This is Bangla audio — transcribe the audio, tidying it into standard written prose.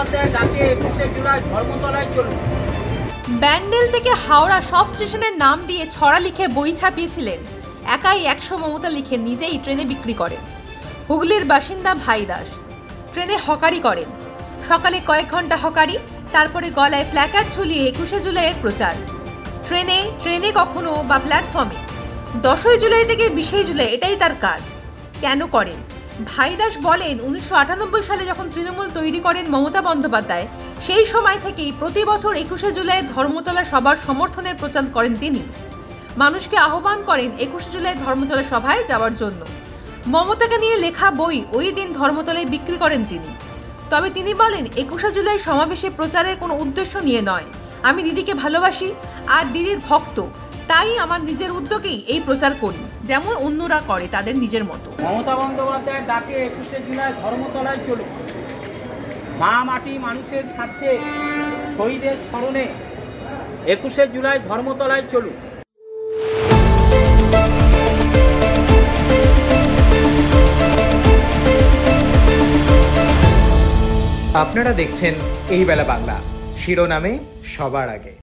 বন্দ্যোপাধ্যায়ের ডাকে 21শে জুলাই ধর্মতলায় চলুন। ব্যান্ডেল থেকে হাওড়া সব স্টেশনের নাম দিয়ে ছড়া লিখে বই ছাপিয়েছিলেন। একাই 100 মমতা লিখে নিজেই ট্রেনে বিক্রি করেন। হুগলির বাসিন্দা ভাই দাস ট্রেনে হকারি করেন। সকালে কয়েক ঘন্টা হকারি, তারপরে গলায় প্ল্যাকার্ড ঝুলিয়ে 21শে জুলাইয়ের প্রচার। ট্রেনে কখনো বা প্ল্যাটফর্মে 10ই জুলাই থেকে 20শে জুলাই, এটাই তার কাজ। কেন করেন? ভাই দাস বলেন, 1998 সালে যখন তৃণমূল তৈরি করেন মমতা বন্দ্যোপাধ্যায়, সেই সময় থেকেই প্রতি বছর 21শে জুলাই ধর্মতলা সভার সমর্থনের প্রচার করেন তিনি। মানুষকে আহ্বান করেন 21শে জুলাই ধর্মতলা সভায় যাওয়ার জন্য। মমতাকে নিয়ে লেখা বই ওই দিন ধর্মতলায় বিক্রি করেন তিনি। তবে তিনি বলেন, 21শে জুলাই সমাবেশে প্রচারের কোনো উদ্দেশ্য নিয়ে নয়। আমি দিদিকে ভালোবাসি আর দিদির ভক্ত, তাই আমার নিজের উদ্যোগেই এই প্রচার করি, যেমন অন্যরা করে তাদের নিজের মতো। মমতা বন্দ্যোপাধ্যায়ের ডাকে 21শে জুলাই ধর্মতলায় চলুন। মা মাটি মানুষের স্বার্থে শহীদের স্মরণে 21শে জুলাই ধর্মতলায় চলুন। আপনারা দেখছেন এই বেলা বাংলা, শিরোনামে সবার আগে।